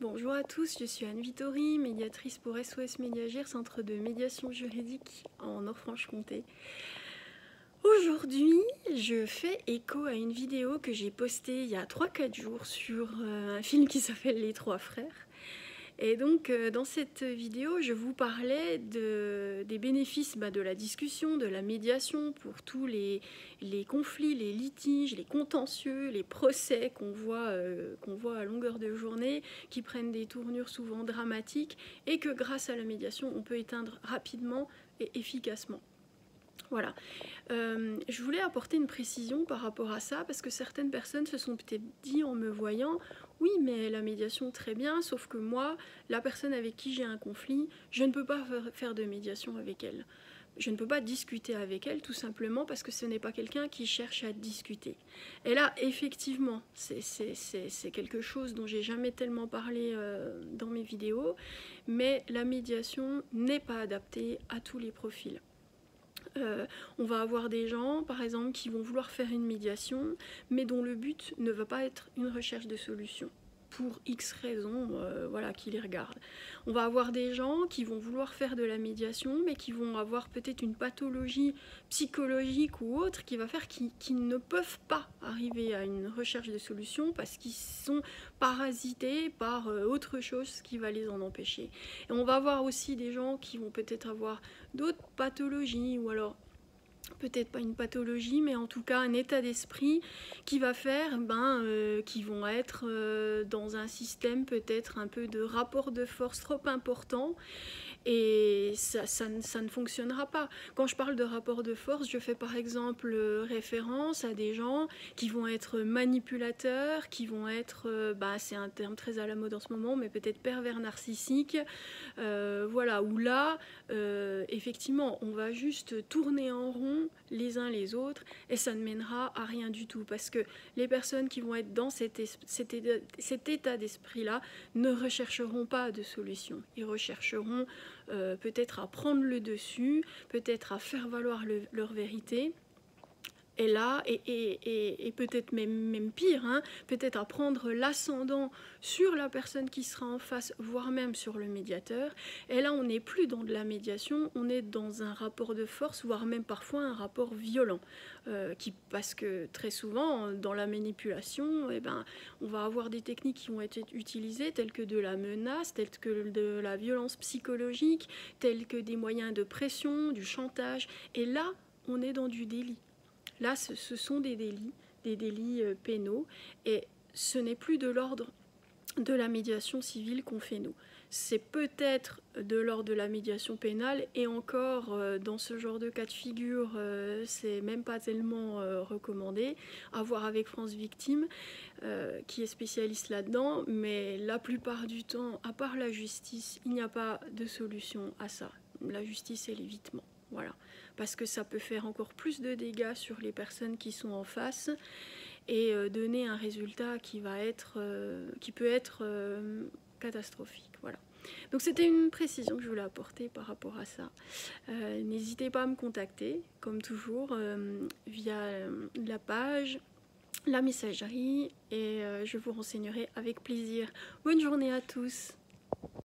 Bonjour à tous, je suis Anne Vittori, médiatrice pour SOS Médiagir, centre de médiation juridique en Nord-Franche-Comté. Aujourd'hui, je fais écho à une vidéo que j'ai postée il y a 3-4 jours sur un film qui s'appelle Les Trois Frères. Et donc dans cette vidéo, je vous parlais des bénéfices de la discussion, de la médiation pour tous les conflits, les litiges, les contentieux, les procès qu'on voit à longueur de journée, qui prennent des tournures souvent dramatiques et que grâce à la médiation, on peut éteindre rapidement et efficacement. Voilà. Je voulais apporter une précision par rapport à ça parce que certaines personnes se sont peut-être dit en me voyant « Oui, mais la médiation très bien, sauf que moi, la personne avec qui j'ai un conflit, je ne peux pas faire de médiation avec elle. Je ne peux pas discuter avec elle tout simplement parce que ce n'est pas quelqu'un qui cherche à discuter. » Et là, effectivement, c'est quelque chose dont j'ai jamais tellement parlé dans mes vidéos, mais la médiation n'est pas adaptée à tous les profils. On va avoir des gens, par exemple, qui vont vouloir faire une médiation, mais dont le but ne va pas être une recherche de solution, pour X raisons qui les regardent. On va avoir des gens qui vont vouloir faire de la médiation, mais qui vont avoir peut-être une pathologie psychologique ou autre qui va faire qu'ils ne peuvent pas arriver à une recherche de solution parce qu'ils sont parasités par autre chose qui va les en empêcher. Et on va avoir aussi des gens qui vont peut-être avoir d'autres pathologies ou alors peut-être pas une pathologie, mais en tout cas un état d'esprit qui va faire qu'ils vont être dans un système peut-être un peu de rapport de force trop important et ça ne fonctionnera pas. Quand je parle de rapport de force, je fais par exemple référence à des gens qui vont être manipulateurs, qui vont être, c'est un terme très à la mode en ce moment, mais peut-être pervers narcissiques, où là, effectivement, on va juste tourner en rond les uns les autres et ça ne mènera à rien du tout parce que les personnes qui vont être dans cet état d'esprit-là ne rechercheront pas de solution. Ils rechercheront peut-être à prendre le dessus, peut-être à faire valoir leur vérité. Et là, et peut-être même pire, peut-être à prendre l'ascendant sur la personne qui sera en face, voire même sur le médiateur. Et là, on n'est plus dans de la médiation, on est dans un rapport de force, voire même parfois un rapport violent. Parce que très souvent, dans la manipulation, on va avoir des techniques qui vont être utilisées, telles que de la menace, telles que de la violence psychologique, telles que des moyens de pression, du chantage. Et là, on est dans du délit. Là, ce sont des délits pénaux, et ce n'est plus de l'ordre de la médiation civile qu'on fait nous. C'est peut-être de l'ordre de la médiation pénale, et encore, dans ce genre de cas de figure, c'est même pas tellement recommandé, à voir avec France Victime, qui est spécialiste là-dedans, mais la plupart du temps, à part la justice, il n'y a pas de solution à ça. La justice et l'évitement. Voilà, parce que ça peut faire encore plus de dégâts sur les personnes qui sont en face et donner un résultat qui peut être catastrophique. Voilà. Donc c'était une précision que je voulais apporter par rapport à ça. N'hésitez pas à me contacter, comme toujours, via la page, la messagerie, et je vous renseignerai avec plaisir. Bonne journée à tous.